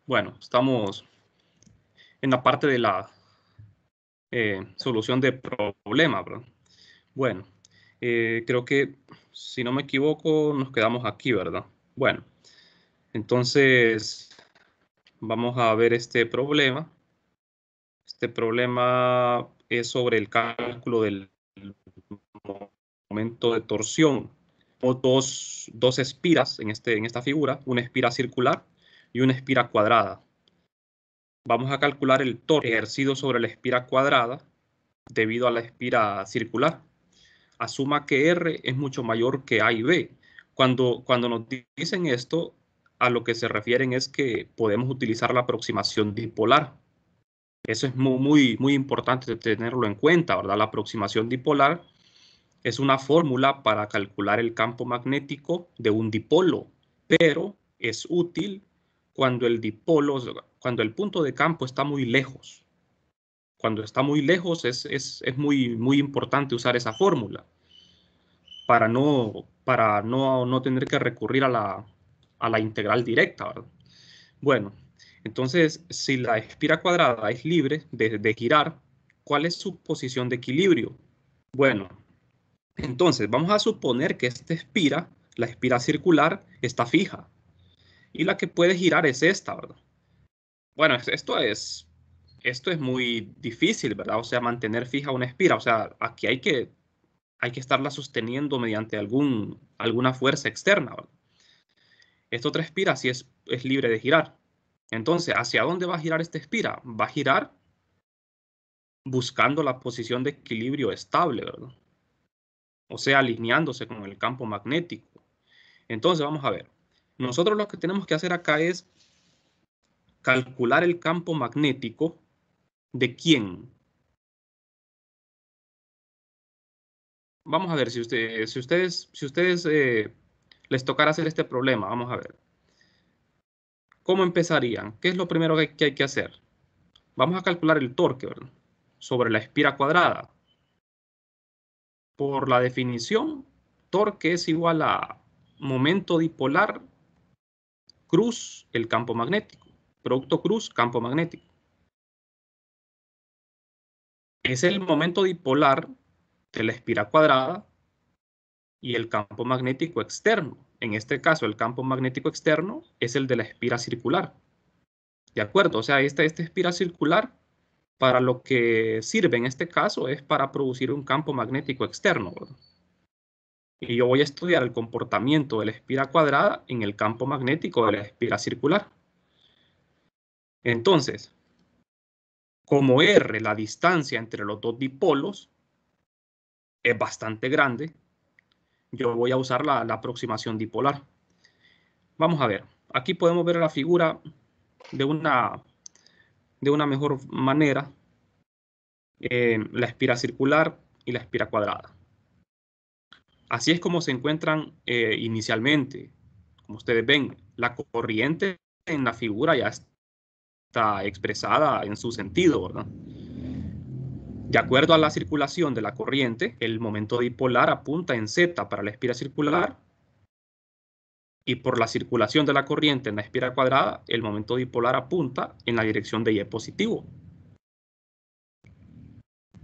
Bueno, estamos en la parte de la solución de problema, ¿verdad? Bueno, creo que, si no me equivoco, nos quedamos aquí, ¿verdad? Bueno, entonces vamos a ver este problema. Este problema es sobre el cálculo del momento de torsión. O dos espiras en esta figura, una espira circular y una espira cuadrada. Vamos a calcular el torque ejercido sobre la espira cuadrada debido a la espira circular. Asuma que R es mucho mayor que A y B. Cuando nos dicen esto, a lo que se refieren es que podemos utilizar la aproximación dipolar. Eso es muy importante tenerlo en cuenta, ¿verdad? La aproximación dipolar es una fórmula para calcular el campo magnético de un dipolo, pero es útil cuando cuando el punto de campo está muy lejos. Cuando está muy lejos es muy importante usar esa fórmula para no tener que recurrir a la integral directa, ¿verdad? Bueno, entonces, si la espira cuadrada es libre de girar, ¿cuál es su posición de equilibrio? Bueno, entonces vamos a suponer que esta espira, la espira circular, está fija. Y la que puede girar es esta, ¿verdad? Bueno, esto es muy difícil, ¿verdad? O sea, mantener fija una espira. O sea, aquí hay que estarla sosteniendo mediante alguna fuerza externa, ¿verdad? Esta otra espira sí es libre de girar. Entonces, ¿hacia dónde va a girar esta espira? Va a girar buscando la posición de equilibrio estable, ¿verdad? O sea, alineándose con el campo magnético. Entonces, vamos a ver. Nosotros lo que tenemos que hacer acá es calcular el campo magnético de quién. Vamos a ver si ustedes les tocara hacer este problema. Vamos a ver. ¿Cómo empezarían? ¿Qué es lo primero que hay que hacer? Vamos a calcular el torque, ¿verdad? Sobre la espira cuadrada. Por la definición, torque es igual a momento dipolar cruz el campo magnético. Producto cruz, campo magnético. Es el momento dipolar de la espira cuadrada y el campo magnético externo. En este caso, el campo magnético externo es el de la espira circular. ¿De acuerdo? O sea, esta espira circular, para lo que sirve en este caso, es para producir un campo magnético externo, ¿verdad? Y yo voy a estudiar el comportamiento de la espira cuadrada en el campo magnético de la espira circular. Entonces, como R, la distancia entre los dos dipolos, es bastante grande, yo voy a usar la aproximación dipolar. Vamos a ver, aquí podemos ver la figura de una mejor manera, la espira circular y la espira cuadrada. Así es como se encuentran inicialmente. Como ustedes ven, la corriente en la figura ya está expresada en su sentido, ¿verdad? De acuerdo a la circulación de la corriente, el momento dipolar apunta en Z para la espira circular, y por la circulación de la corriente en la espira cuadrada, el momento dipolar apunta en la dirección de Y positivo.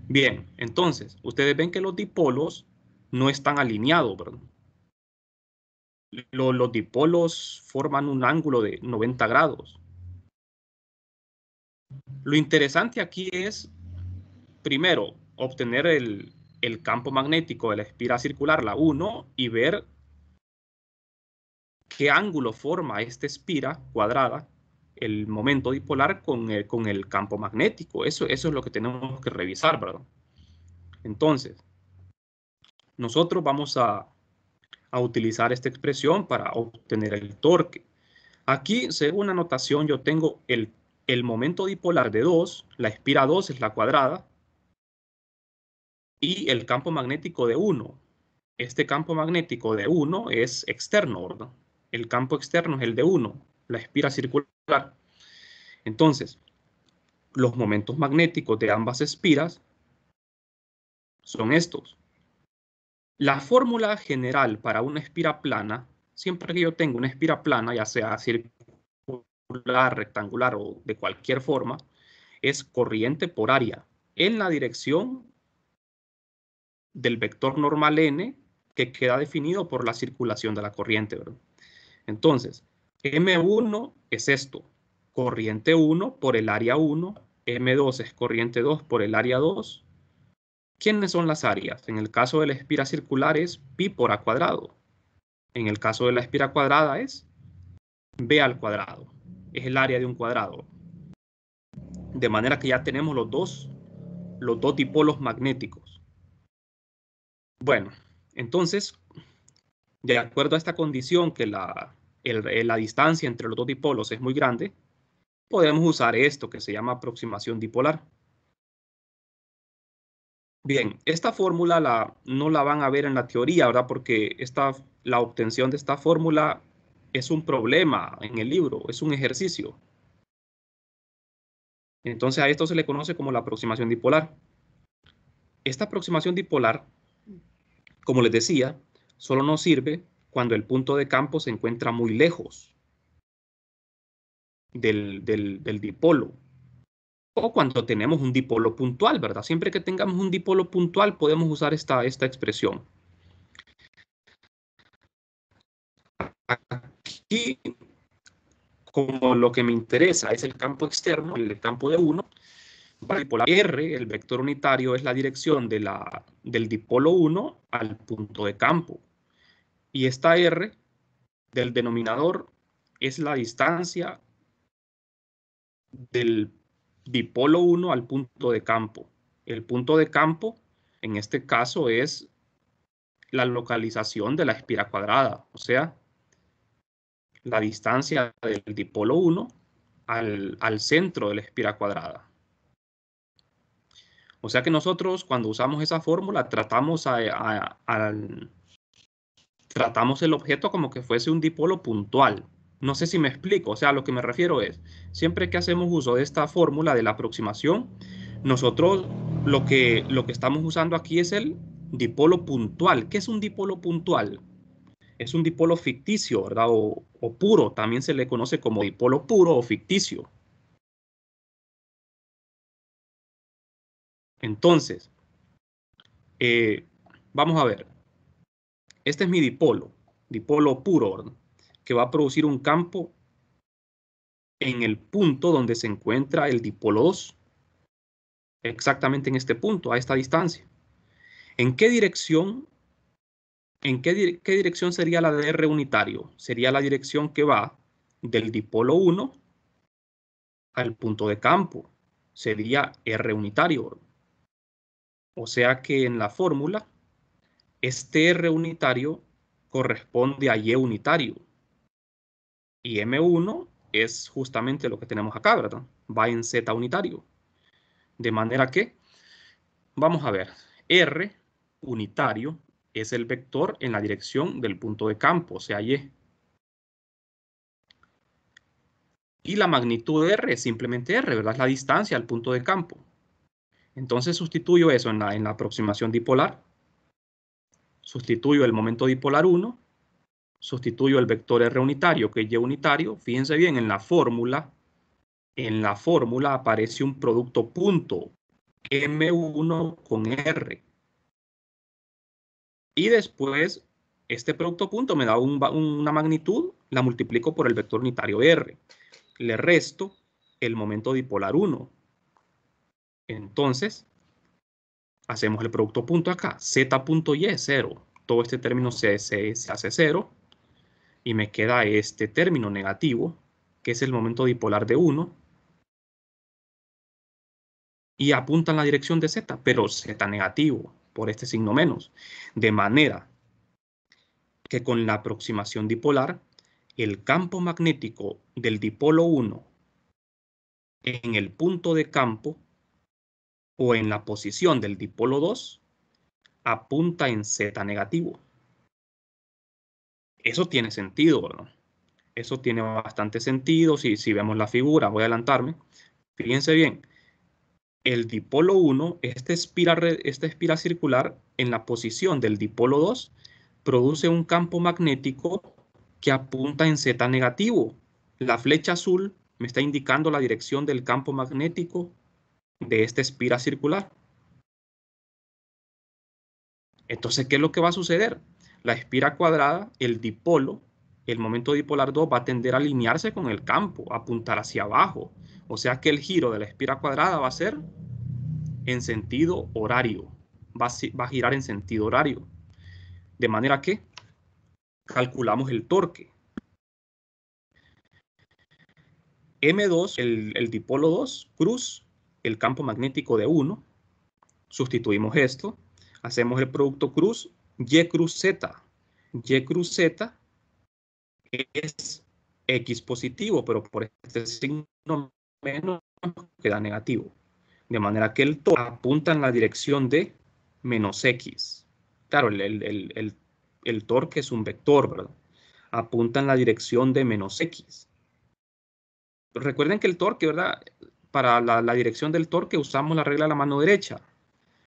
Bien, entonces, ustedes ven que los dipolos no están alineados, ¿verdad? Los dipolos forman un ángulo de 90 grados. Lo interesante aquí es, primero, obtener el campo magnético de la espira circular, la 1, y ver qué ángulo forma esta espira cuadrada, el momento dipolar con el campo magnético. Eso es lo que tenemos que revisar, ¿verdad? Entonces, nosotros vamos a utilizar esta expresión para obtener el torque. Aquí, según la notación, yo tengo el momento dipolar de 2, la espira 2 es la cuadrada, y el campo magnético de 1. Este campo magnético de 1 es externo, ¿verdad? El campo externo es el de 1, la espira circular. Entonces, los momentos magnéticos de ambas espiras son estos. La fórmula general para una espira plana, siempre que yo tengo una espira plana, ya sea circular circular, rectangular o de cualquier forma, es corriente por área en la dirección del vector normal n que queda definido por la circulación de la corriente, ¿verdad? Entonces, M1 es esto, corriente 1 por el área 1, M2 es corriente 2 por el área 2. ¿Quiénes son las áreas? En el caso de la espira circular es pi por a cuadrado. En el caso de la espira cuadrada es b al cuadrado. Es el área de un cuadrado. De manera que ya tenemos los dos dipolos magnéticos. Bueno, entonces, de acuerdo a esta condición que la distancia entre los dos dipolos es muy grande, podemos usar esto que se llama aproximación dipolar. Bien, esta fórmula no la van a ver en la teoría, ¿verdad? Porque la obtención de esta fórmula es un problema en el libro, es un ejercicio. Entonces a esto se le conoce como la aproximación dipolar. Esta aproximación dipolar, como les decía, solo nos sirve cuando el punto de campo se encuentra muy lejos del dipolo. O cuando tenemos un dipolo puntual, ¿verdad? Siempre que tengamos un dipolo puntual podemos usar esta expresión. Aquí, como lo que me interesa es el campo externo, el campo de 1, bipolar R, el vector unitario, es la dirección del dipolo 1 al punto de campo. Y esta R del denominador es la distancia del dipolo 1 al punto de campo. El punto de campo, en este caso, es la localización de la espira cuadrada, o sea, la distancia del dipolo 1 al centro de la espira cuadrada. O sea que nosotros, cuando usamos esa fórmula, tratamos el objeto como que fuese un dipolo puntual. No sé si me explico, o sea, a lo que me refiero es, siempre que hacemos uso de esta fórmula de la aproximación, nosotros lo que estamos usando aquí es el dipolo puntual. ¿Qué es un dipolo puntual? Es un dipolo ficticio, ¿verdad? O puro, también se le conoce como dipolo puro o ficticio. Entonces, vamos a ver. Este es mi dipolo puro, ¿verdad? Que va a producir un campo en el punto donde se encuentra el dipolo 2. Exactamente en este punto, a esta distancia. ¿En qué dirección? ¿Qué dirección sería la de R unitario? Sería la dirección que va del dipolo 1 al punto de campo. Sería R unitario. O sea que en la fórmula, este R unitario corresponde a Y unitario. Y M1 es justamente lo que tenemos acá, ¿verdad? Va en Z unitario. De manera que, vamos a ver, R unitario es el vector en la dirección del punto de campo, o sea, Y. Y la magnitud de R es simplemente R, ¿verdad? Es la distancia al punto de campo. Entonces sustituyo eso en la aproximación dipolar. Sustituyo el momento dipolar 1. Sustituyo el vector R unitario, que es Y unitario. Fíjense bien, en la fórmula aparece un producto punto M1 con R. Y después, este producto punto me da una magnitud, la multiplico por el vector unitario R. Le resto el momento dipolar 1. Entonces, hacemos el producto punto acá. Z.y es 0. Todo este término se hace 0. Y me queda este término negativo, que es el momento dipolar de 1. Y apunta en la dirección de Z, pero Z negativo, por este signo menos. De manera que con la aproximación dipolar, el campo magnético del dipolo 1 en el punto de campo o en la posición del dipolo 2 apunta en Z negativo. Eso tiene sentido, ¿no? Eso tiene bastante sentido si vemos la figura. Voy a adelantarme. Fíjense bien. El dipolo 1, esta espira circular, en la posición del dipolo 2, produce un campo magnético que apunta en Z negativo. La flecha azul me está indicando la dirección del campo magnético de esta espira circular. Entonces, ¿qué es lo que va a suceder? La espira cuadrada, el dipolo, el momento dipolar 2 va a tender a alinearse con el campo, a apuntar hacia abajo. O sea que el giro de la espira cuadrada va a ser en sentido horario. Va a girar en sentido horario. De manera que calculamos el torque. M2, el dipolo 2, cruz, el campo magnético de 1. Sustituimos esto. Hacemos el producto cruz, Y cruz Z. Y cruz Z es X positivo, pero por este signo menos queda negativo. De manera que el torque apunta en la dirección de menos X. Claro, el torque es un vector, ¿verdad? Apunta en la dirección de menos X. Recuerden que el torque, ¿verdad? Para la dirección del torque usamos la regla de la mano derecha.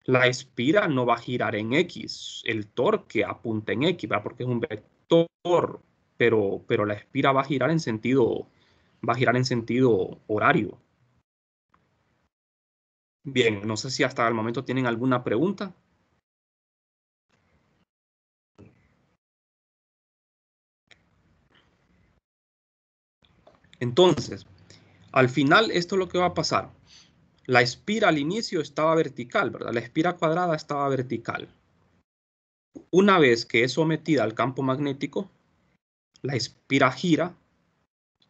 La espira no va a girar en X. El torque apunta en X, ¿verdad? Porque es un vector. Pero la espira va a girar en sentido horario. Bien, no sé si hasta el momento tienen alguna pregunta. Entonces, al final, esto es lo que va a pasar. La espira al inicio estaba vertical, ¿verdad? La espira cuadrada estaba vertical. Una vez que es sometida al campo magnético, la espira gira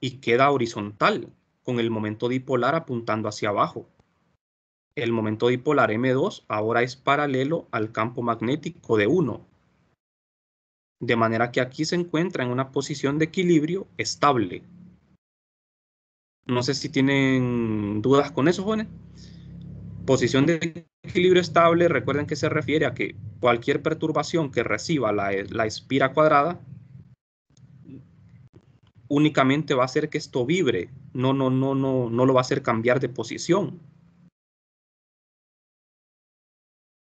y queda horizontal, con el momento dipolar apuntando hacia abajo. El momento dipolar M2 ahora es paralelo al campo magnético de 1. De manera que aquí se encuentra en una posición de equilibrio estable. No sé si tienen dudas con eso, jóvenes. Posición de equilibrio estable, recuerden que se refiere a que cualquier perturbación que reciba la espira cuadrada únicamente va a hacer que esto vibre, no lo va a hacer cambiar de posición.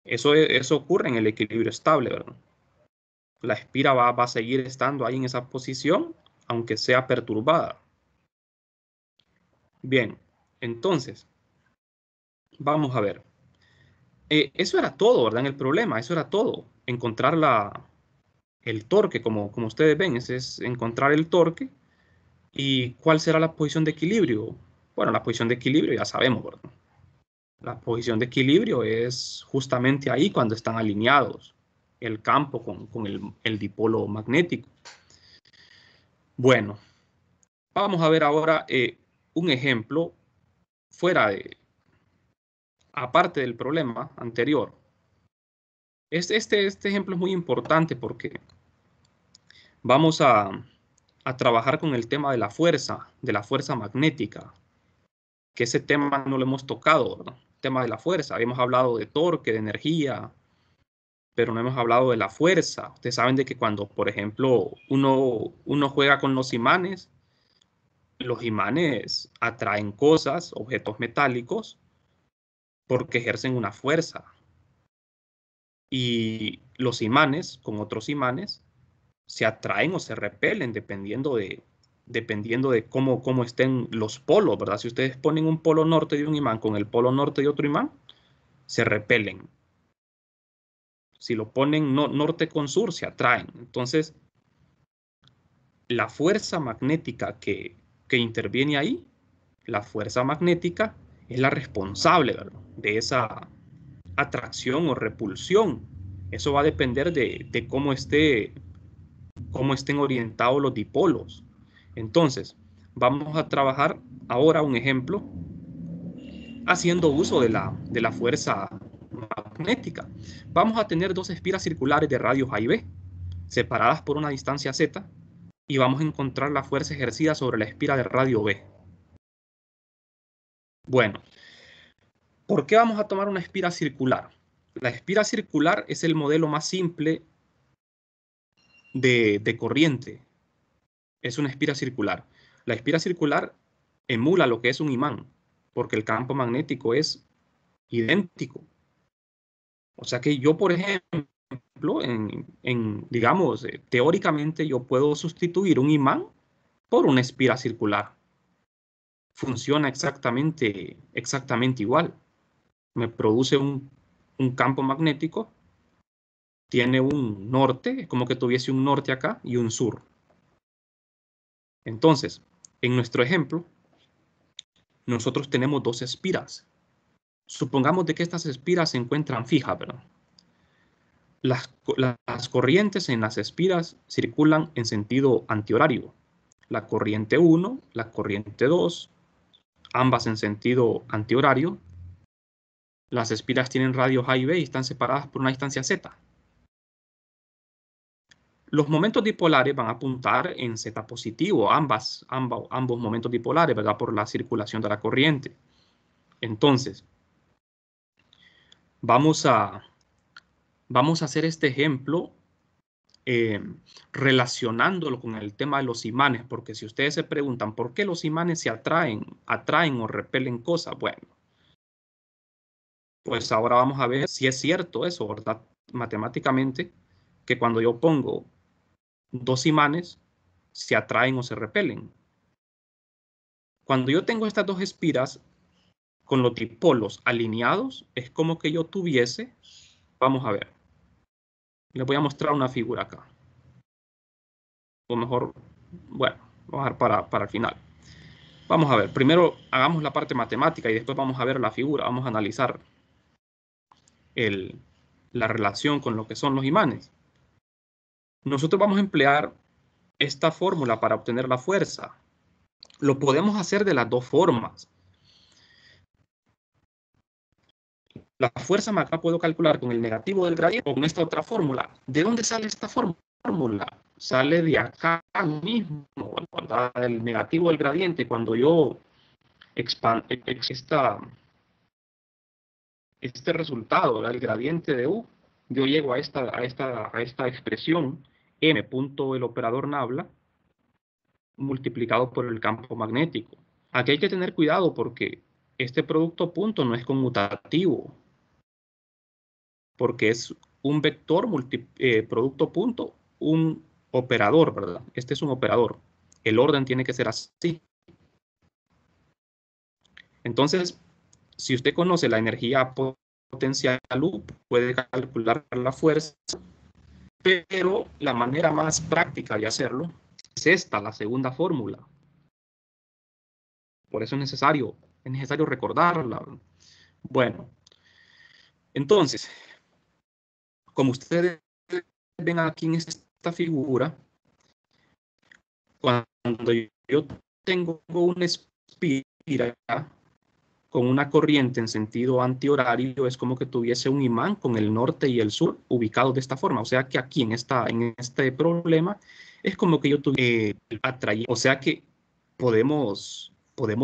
Eso ocurre en el equilibrio estable, ¿verdad? La espira va a seguir estando ahí en esa posición, aunque sea perturbada. Bien, entonces, vamos a ver. Eso era todo, ¿verdad? En el problema, eso era todo. Encontrar el torque, como ustedes ven, es encontrar el torque. ¿Y cuál será la posición de equilibrio? Bueno, la posición de equilibrio ya sabemos, ¿verdad? La posición de equilibrio es justamente ahí cuando están alineados el campo con el dipolo magnético. Bueno, vamos a ver ahora un ejemplo aparte del problema anterior. Este ejemplo es muy importante porque vamos a trabajar con el tema de la fuerza magnética, que ese tema no lo hemos tocado, ¿verdad? El tema de la fuerza. Habíamos hablado de torque, de energía, pero no hemos hablado de la fuerza. Ustedes saben de que cuando, por ejemplo, uno juega con los imanes atraen cosas, objetos metálicos, porque ejercen una fuerza. Y los imanes, con otros imanes, se atraen o se repelen dependiendo de cómo estén los polos, ¿verdad? Si ustedes ponen un polo norte de un imán con el polo norte de otro imán, se repelen. Si lo ponen norte con sur, se atraen. Entonces, la fuerza magnética que interviene ahí, la fuerza magnética es la responsable, ¿verdad?, de esa atracción o repulsión. Eso va a depender de cómo estén orientados los dipolos. Entonces, vamos a trabajar ahora un ejemplo haciendo uso de la fuerza magnética. Vamos a tener dos espiras circulares de radios A y B, separadas por una distancia Z, y vamos a encontrar la fuerza ejercida sobre la espira de radio B. Bueno, ¿por qué vamos a tomar una espira circular? La espira circular es el modelo más simple de corriente. Es una espira circular. La espira circular emula lo que es un imán, porque el campo magnético es idéntico. O sea que yo, por ejemplo, digamos, teóricamente yo puedo sustituir un imán por una espira circular. funciona exactamente igual. Me produce un campo magnético, tiene un norte, es como que tuviese un norte acá y un sur. Entonces, en nuestro ejemplo, nosotros tenemos dos espiras. Supongamos de que estas espiras se encuentran fijas, ¿verdad? Las corrientes en las espiras circulan en sentido antihorario. La corriente 1, la corriente 2, ambas en sentido antihorario. Las espiras tienen radios A y B y están separadas por una distancia Z. Los momentos dipolares van a apuntar en Z positivo, ambos momentos dipolares, ¿verdad? Por la circulación de la corriente. Entonces, vamos a hacer este ejemplo relacionándolo con el tema de los imanes, porque si ustedes se preguntan por qué los imanes se atraen o repelen cosas, bueno, pues ahora vamos a ver si es cierto eso, ¿verdad? Matemáticamente, que cuando yo pongo dos imanes, se atraen o se repelen. Cuando yo tengo estas dos espiras con los dipolos alineados, es como que yo tuviese, vamos a ver, les voy a mostrar una figura acá. O mejor, bueno, vamos a dejar para el final. Vamos a ver, primero hagamos la parte matemática y después vamos a ver la figura, vamos a analizar la relación con lo que son los imanes. Nosotros vamos a emplear esta fórmula para obtener la fuerza. Lo podemos hacer de las dos formas. La fuerza acá puedo calcular con el negativo del gradiente o con esta otra fórmula. ¿De dónde sale esta fórmula? Sale de acá mismo, el negativo del gradiente. Cuando yo expando este resultado, ¿verdad? El gradiente de U, yo llego a esta expresión m punto el operador Nabla multiplicado por el campo magnético. Aquí hay que tener cuidado porque este producto punto no es conmutativo, porque es un vector producto punto, un operador, ¿verdad? Este es un operador. El orden tiene que ser así. Entonces, si usted conoce la energía potencial U, puede calcular la fuerza, pero la manera más práctica de hacerlo es esta, la segunda fórmula. Por eso es necesario recordarla. Bueno, entonces, como ustedes ven aquí en esta figura, cuando yo tengo una espira con una corriente en sentido antihorario, es como que tuviese un imán con el norte y el sur ubicados de esta forma. O sea que aquí en este problema es como que yo tuviese atrayendo. O sea que podemos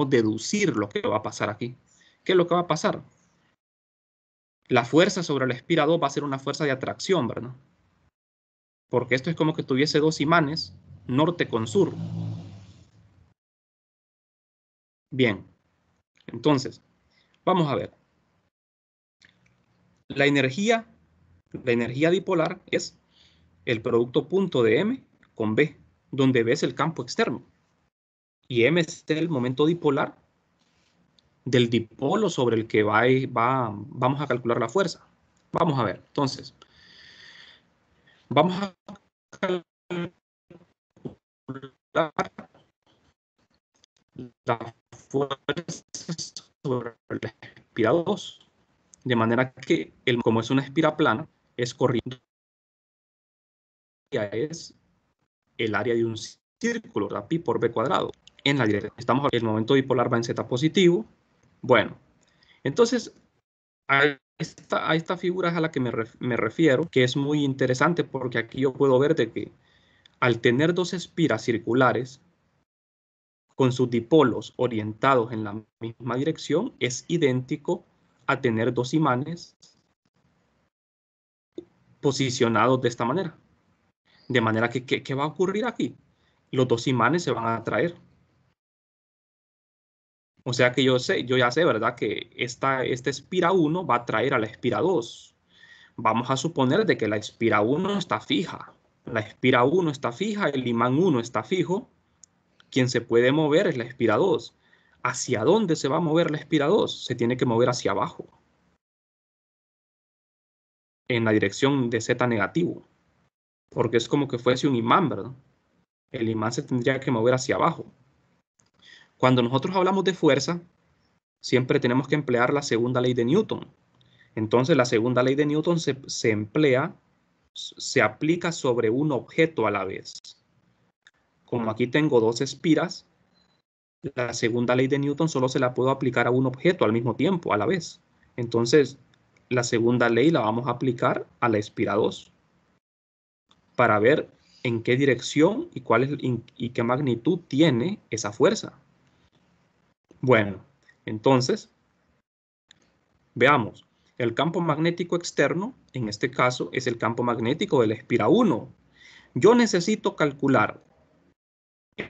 deducir lo que va a pasar aquí. ¿Qué es lo que va a pasar? La fuerza sobre la espira 2 va a ser una fuerza de atracción, ¿verdad? Porque esto es como que tuviese dos imanes, norte con sur. Bien, entonces, vamos a ver. La energía dipolar es el producto punto de M con B, donde B es el campo externo. Y M es el momento dipolar del dipolo sobre el que vamos a calcular la fuerza. Vamos a ver, entonces, vamos a calcular la fuerza sobre la espira 2, de manera que, como es una espira plana, es corriendo, es el área de un círculo, ¿verdad? Pi por B cuadrado, en la dirección. El momento dipolar va en Z positivo. Bueno, entonces, a esta figura es a la que me refiero, que es muy interesante porque aquí yo puedo ver de que al tener dos espiras circulares con sus dipolos orientados en la misma dirección, es idéntico a tener dos imanes posicionados de esta manera. De manera que, ¿qué va a ocurrir aquí? Los dos imanes se van a atraer. O sea que yo ya sé, ¿verdad? Que esta espira 1 va a atraer a la espira 2. Vamos a suponer de que la espira 1 está fija. La espira 1 está fija, el imán 1 está fijo. Quien se puede mover es la espira 2. ¿Hacia dónde se va a mover la espira 2? Se tiene que mover hacia abajo, en la dirección de Z negativo, porque es como que fuese un imán, ¿verdad? El imán se tendría que mover hacia abajo. Cuando nosotros hablamos de fuerza, siempre tenemos que emplear la segunda ley de Newton. Entonces, la segunda ley de Newton se aplica sobre un objeto a la vez. Como aquí tengo dos espiras, la segunda ley de Newton solo se la puedo aplicar a un objeto al mismo tiempo, a la vez. Entonces, la segunda ley la vamos a aplicar a la espira 2 para ver en qué dirección y qué magnitud tiene esa fuerza. Bueno, entonces, veamos. El campo magnético externo, en este caso, es el campo magnético de la espira 1. Yo necesito calcular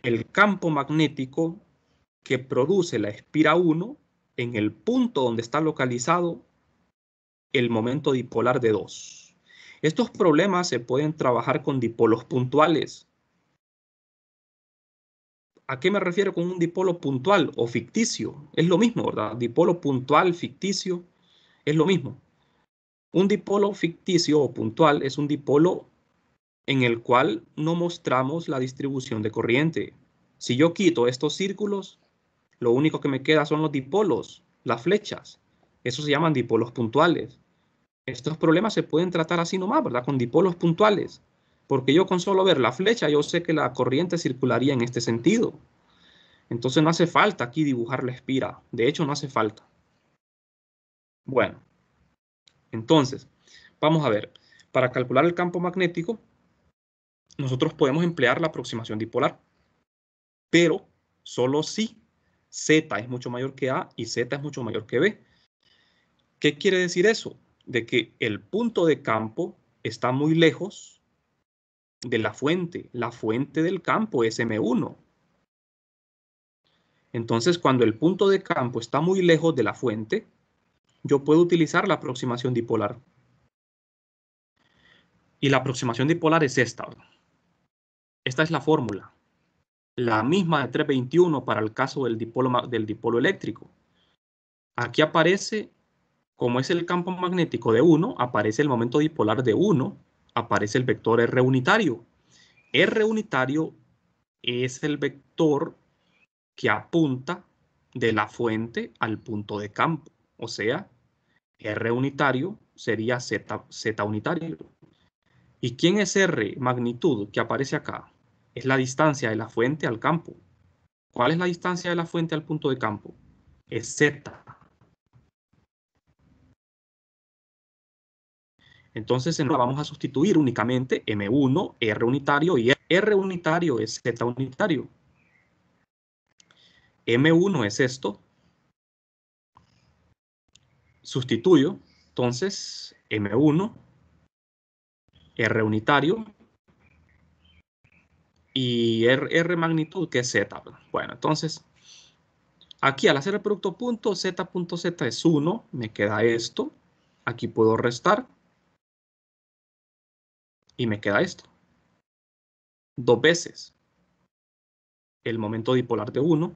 el campo magnético que produce la espira 1 en el punto donde está localizado el momento dipolar de 2. Estos problemas se pueden trabajar con dipolos puntuales. ¿A qué me refiero con un dipolo puntual o ficticio? Es lo mismo, ¿verdad? Dipolo puntual, ficticio, es lo mismo. Un dipolo ficticio o puntual es un dipolo en el cual no mostramos la distribución de corriente. Si yo quito estos círculos, lo único que me queda son los dipolos, las flechas. Esos se llaman dipolos puntuales. Estos problemas se pueden tratar así nomás, ¿verdad? Con dipolos puntuales. Porque yo con solo ver la flecha, yo sé que la corriente circularía en este sentido. Entonces no hace falta aquí dibujar la espira. De hecho, no hace falta. Bueno, entonces, vamos a ver. Para calcular el campo magnético, nosotros podemos emplear la aproximación dipolar. Pero solo si Z es mucho mayor que A y Z es mucho mayor que B. ¿Qué quiere decir eso? De que el punto de campo está muy lejos de la fuente. La fuente del campo es M1. Entonces, cuando el punto de campo está muy lejos de la fuente, yo puedo utilizar la aproximación dipolar. Y la aproximación dipolar es esta. Esta es la fórmula. La misma de 321 para el caso del dipolo eléctrico. Aquí aparece, como es el campo magnético de 1, aparece el momento dipolar de 1, aparece el vector R unitario. R unitario es el vector que apunta de la fuente al punto de campo. O sea, R unitario sería Z unitario. ¿Y quién es R magnitud que aparece acá? Es la distancia de la fuente al campo. ¿Cuál es la distancia de la fuente al punto de campo? Es Z. Entonces vamos a sustituir únicamente M1, R unitario y R unitario es Z unitario. M1 es esto. Sustituyo. Entonces M1, R unitario y R magnitud que es Z. Bueno, entonces aquí al hacer el producto punto, Z es 1, me queda esto. Aquí puedo restar y me queda esto. Dos veces el momento dipolar de 1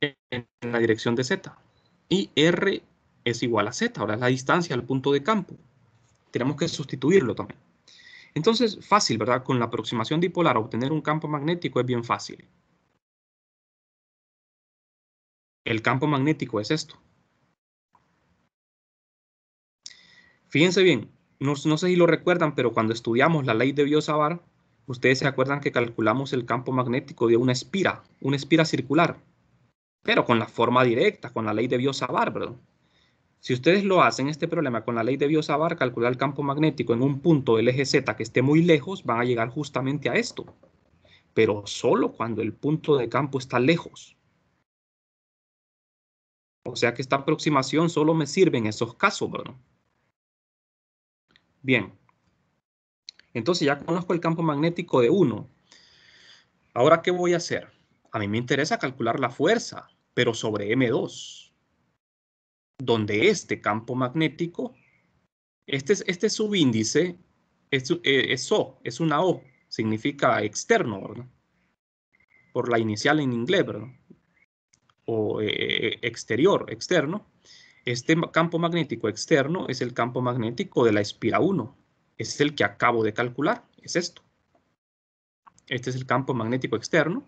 en la dirección de Z. Y R es igual a Z, ahora es la distancia al punto de campo. Tenemos que sustituirlo también. Entonces, fácil, ¿verdad? Con la aproximación dipolar, obtener un campo magnético es bien fácil. El campo magnético es esto. Fíjense bien, no sé si lo recuerdan, pero cuando estudiamos la ley de Biot-Savart, ustedes se acuerdan que calculamos el campo magnético de una espira circular, pero con la forma directa, con la ley de Biot-Savart, ¿verdad? Si ustedes lo hacen este problema con la ley de Biot-Savart, calcular el campo magnético en un punto del eje Z que esté muy lejos, van a llegar justamente a esto. Pero solo cuando el punto de campo está lejos. O sea que esta aproximación solo me sirve en esos casos, ¿verdad? Bien. Entonces ya conozco el campo magnético de 1. Ahora, ¿qué voy a hacer? A mí me interesa calcular la fuerza, pero sobre M2, donde este campo magnético, este subíndice es O, es una O, significa externo, ¿verdad? Por la inicial en inglés, ¿verdad? externo. Este campo magnético externo es el campo magnético de la espira 1. Es el que acabo de calcular. Es esto. Este es el campo magnético externo.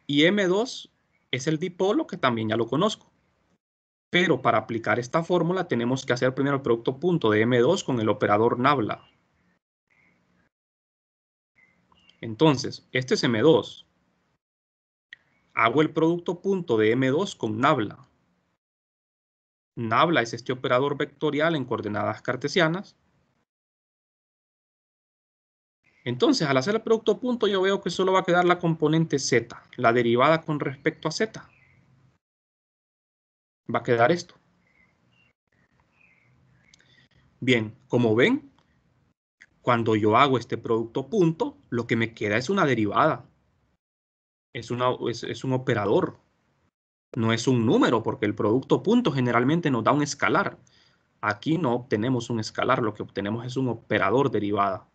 Y M2 es el dipolo, que también ya lo conozco. Pero para aplicar esta fórmula tenemos que hacer primero el producto punto de M2 con el operador nabla. Entonces, este es M2. Hago el producto punto de M2 con nabla. Nabla es este operador vectorial en coordenadas cartesianas. Entonces, al hacer el producto punto, yo veo que solo va a quedar la componente z, la derivada con respecto a z. Va a quedar esto. Bien, como ven, cuando yo hago este producto punto, lo que me queda es una derivada. Es un operador. No es un número, porque el producto punto generalmente nos da un escalar. Aquí no obtenemos un escalar, lo que obtenemos es un operador derivada.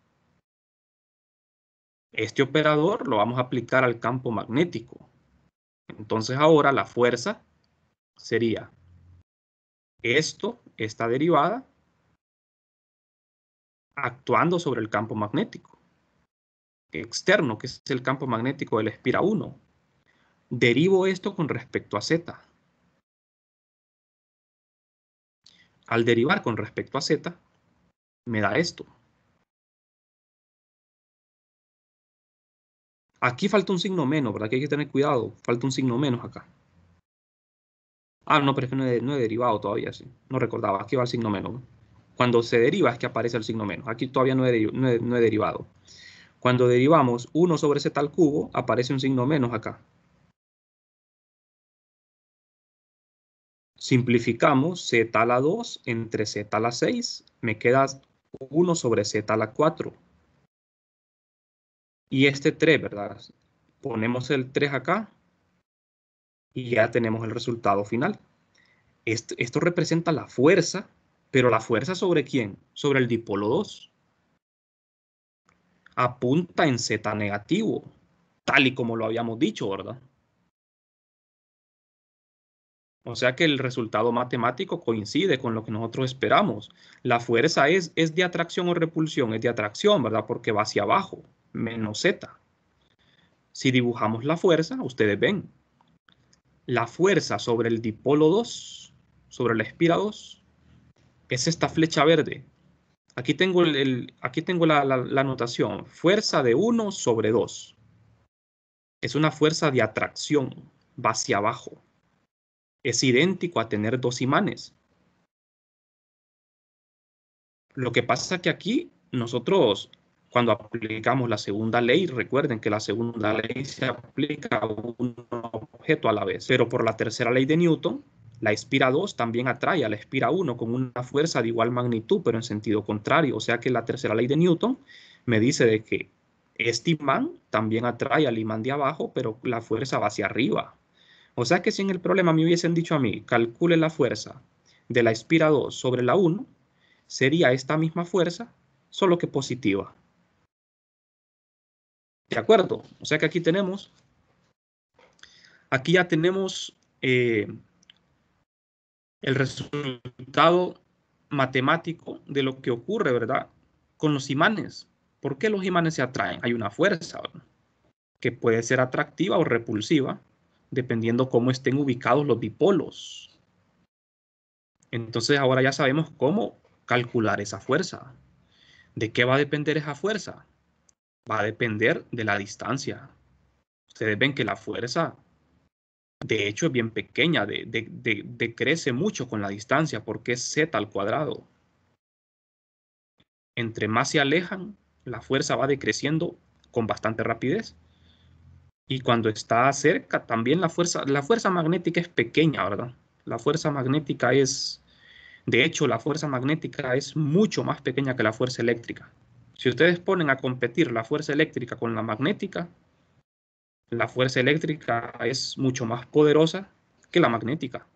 Este operador lo vamos a aplicar al campo magnético. Entonces ahora la fuerza sería esta derivada, actuando sobre el campo magnético externo, que es el campo magnético de la espira 1. Derivo esto con respecto a z. Al derivar con respecto a z, me da esto. Aquí falta un signo menos, ¿verdad? Que hay que tener cuidado. Falta un signo menos acá. Ah, no, pero es que no he derivado todavía, sí. No recordaba. Aquí va el signo menos. Cuando se deriva es que aparece el signo menos. Aquí todavía no he derivado. Cuando derivamos 1 sobre z al cubo, aparece un signo menos acá. Simplificamos z a la 2 entre z a la 6. Me queda 1 sobre z a la 4. Y este 3, ¿verdad? Ponemos el 3 acá y ya tenemos el resultado final. Esto representa la fuerza, pero ¿la fuerza sobre quién? Sobre el dipolo 2. Apunta en Z negativo, tal y como lo habíamos dicho, ¿verdad? O sea que el resultado matemático coincide con lo que nosotros esperamos. La fuerza es de atracción o repulsión, es de atracción, ¿verdad? Porque va hacia abajo, menos Z. Si dibujamos la fuerza, ustedes ven, la fuerza sobre el dipolo 2, sobre la espira 2, es esta flecha verde. Aquí tengo, aquí tengo la notación. Fuerza de 1 sobre 2. Es una fuerza de atracción. Va hacia abajo. Es idéntico a tener dos imanes. Lo que pasa es que aquí nosotros, cuando aplicamos la segunda ley, recuerden que la segunda ley se aplica a un objeto a la vez. Pero por la tercera ley de Newton, la espira 2 también atrae a la espira 1 con una fuerza de igual magnitud, pero en sentido contrario. O sea que la tercera ley de Newton me dice de que este imán también atrae al imán de abajo, pero la fuerza va hacia arriba. O sea que si en el problema me hubiesen dicho a mí, calcule la fuerza de la espira 2 sobre la 1, sería esta misma fuerza, solo que positiva. ¿De acuerdo? O sea que aquí ya tenemos el resultado matemático de lo que ocurre, ¿verdad? Con los imanes. ¿Por qué los imanes se atraen? Hay una fuerza, ¿verdad? Que puede ser atractiva o repulsiva, dependiendo cómo estén ubicados los dipolos. Entonces ahora ya sabemos cómo calcular esa fuerza. ¿De qué va a depender esa fuerza? Va a depender de la distancia. Ustedes ven que la fuerza, de hecho, es bien pequeña, decrece mucho con la distancia porque es z al cuadrado. Entre más se alejan, la fuerza va decreciendo con bastante rapidez. Y cuando está cerca, también la fuerza magnética es pequeña, ¿verdad? La fuerza magnética es, de hecho, la fuerza magnética es mucho más pequeña que la fuerza eléctrica. Si ustedes ponen a competir la fuerza eléctrica con la magnética, la fuerza eléctrica es mucho más poderosa que la magnética.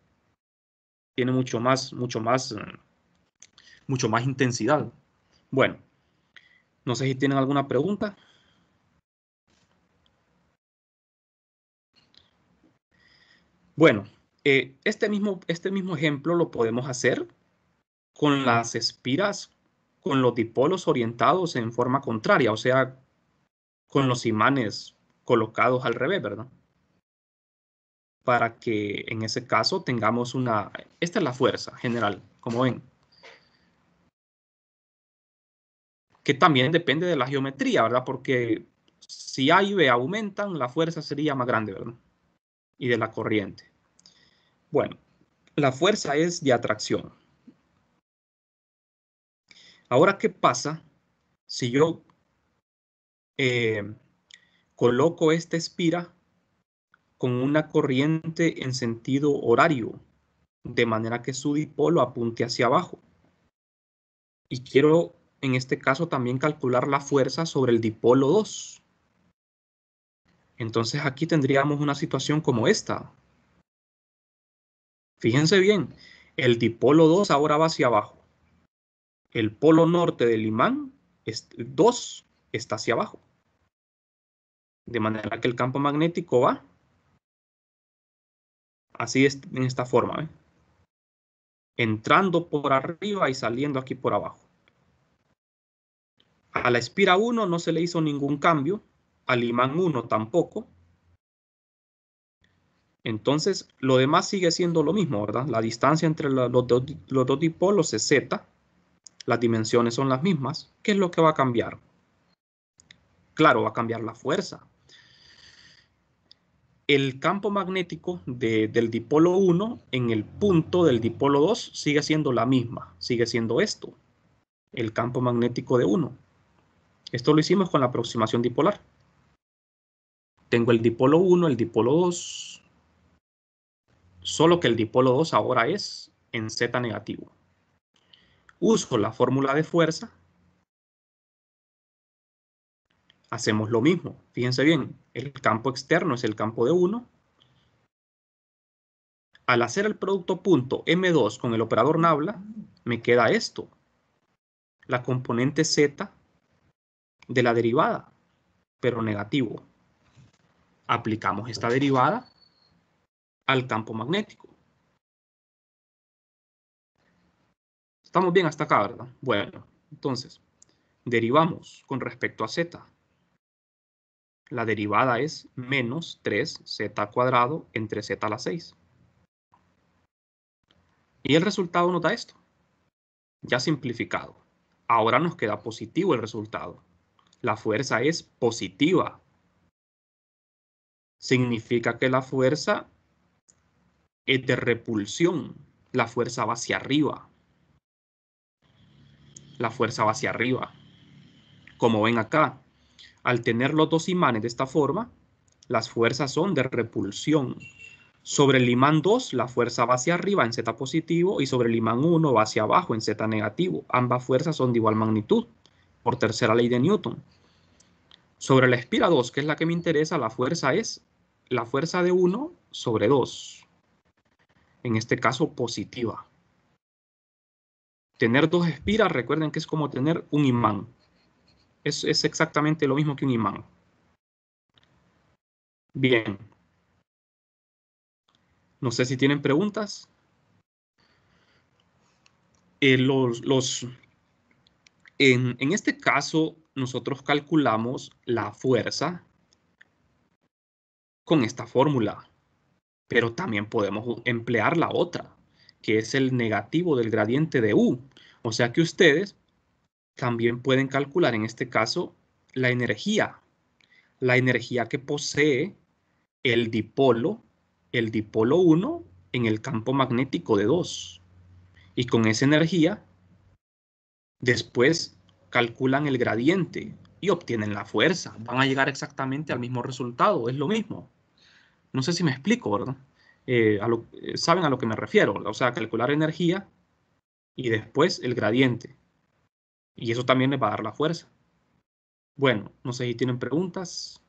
Tiene mucho más intensidad. Bueno, no sé si tienen alguna pregunta. Bueno, este mismo ejemplo lo podemos hacer con las espiras, con los dipolos orientados en forma contraria, o sea, con los imanes colocados al revés, ¿verdad? Para que en ese caso tengamos una... Esta es la fuerza general, como ven. Que también depende de la geometría, ¿verdad? Porque si A y B aumentan, la fuerza sería más grande, ¿verdad? Y de la corriente. Bueno, la fuerza es de atracción. Ahora, ¿qué pasa si yo coloco esta espira con una corriente en sentido horario, de manera que su dipolo apunte hacia abajo? Y quiero, en este caso, también calcular la fuerza sobre el dipolo 2. Entonces aquí tendríamos una situación como esta. Fíjense bien, el dipolo 2 ahora va hacia abajo. El polo norte del imán 2 está hacia abajo. De manera que el campo magnético va así en esta forma, ¿eh? Entrando por arriba y saliendo aquí por abajo. A la espira 1 no se le hizo ningún cambio, al imán 1 tampoco. Entonces, lo demás sigue siendo lo mismo, ¿verdad? La distancia entre los dos dipolos es z, las dimensiones son las mismas. ¿Qué es lo que va a cambiar? Claro, va a cambiar la fuerza. El campo magnético del dipolo 1 en el punto del dipolo 2 sigue siendo la misma, sigue siendo esto, el campo magnético de 1. Esto lo hicimos con la aproximación dipolar. Tengo el dipolo 1, el dipolo 2, solo que el dipolo 2 ahora es en Z negativo. Uso la fórmula de fuerza. Hacemos lo mismo. Fíjense bien, el campo externo es el campo de 1. Al hacer el producto punto M2 con el operador Nabla, me queda esto. La componente Z de la derivada, pero negativo. Aplicamos esta derivada al campo magnético. Estamos bien hasta acá, ¿verdad? Bueno, entonces, derivamos con respecto a Z. La derivada es menos 3z cuadrado entre z a la 6. Y el resultado nos da esto, ya simplificado. Ahora nos queda positivo el resultado. La fuerza es positiva. Significa que la fuerza es de repulsión. La fuerza va hacia arriba. La fuerza va hacia arriba. Como ven acá, al tener los dos imanes de esta forma, las fuerzas son de repulsión. Sobre el imán 2, la fuerza va hacia arriba en Z positivo y sobre el imán 1 va hacia abajo en Z negativo. Ambas fuerzas son de igual magnitud, por tercera ley de Newton. Sobre la espira 2, que es la que me interesa, la fuerza es la fuerza de 1 sobre 2. En este caso, positiva. Tener dos espiras, recuerden que es como tener un imán. Es exactamente lo mismo que un imán. Bien. No sé si tienen preguntas. En este caso, nosotros calculamos la fuerza con esta fórmula, pero también podemos emplear la otra, que es el negativo del gradiente de U. O sea que ustedes también pueden calcular en este caso la energía que posee el dipolo 1 en el campo magnético de 2. Y con esa energía, después calculan el gradiente y obtienen la fuerza. Van a llegar exactamente al mismo resultado, es lo mismo. No sé si me explico, ¿verdad? Saben a lo que me refiero, o sea, calcular energía y después el gradiente. Y eso también les va a dar la fuerza. Bueno, no sé si tienen preguntas.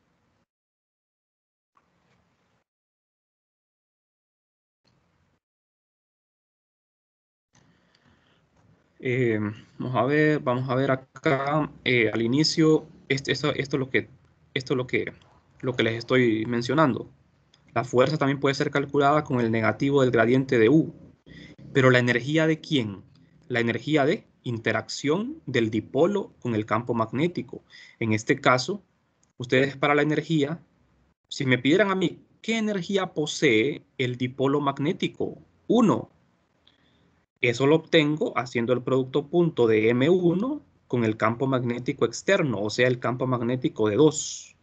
Eh, vamos a ver acá al inicio, esto es lo que les estoy mencionando. La fuerza también puede ser calculada con el negativo del gradiente de U. Pero ¿la energía de quién? La energía de interacción del dipolo con el campo magnético. En este caso, ustedes para la energía, si me pidieran a mí, ¿qué energía posee el dipolo magnético? 1. Eso lo obtengo haciendo el producto punto de M1 con el campo magnético externo, o sea, el campo magnético de 2,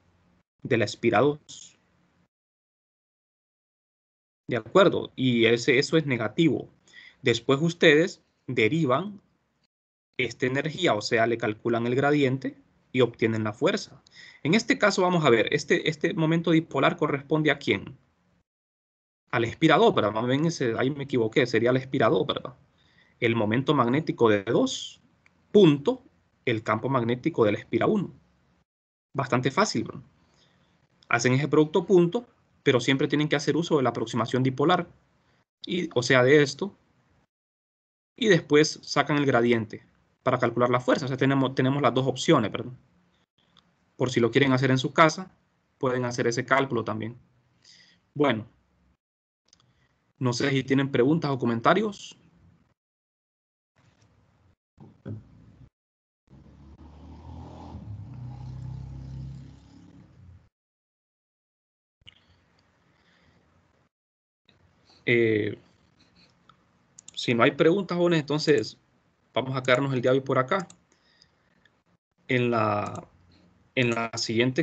de la espira 2. ¿De acuerdo? Y eso es negativo. Después ustedes derivan esta energía, o sea, le calculan el gradiente y obtienen la fuerza. En este caso, vamos a ver, este momento dipolar corresponde ¿a quién? Al espirador, ¿verdad? Ahí me equivoqué, sería el espirador, ¿verdad? El momento magnético de 2, punto, el campo magnético del espira 1. Bastante fácil, ¿verdad? Hacen ese producto punto, pero siempre tienen que hacer uso de la aproximación dipolar, o sea, de esto, y después sacan el gradiente para calcular la fuerza. O sea, tenemos las dos opciones, ¿verdad? Por si lo quieren hacer en su casa, pueden hacer ese cálculo también. Bueno, no sé si tienen preguntas o comentarios. Si no hay preguntas, jóvenes, entonces vamos a quedarnos el día de hoy por acá. En la siguiente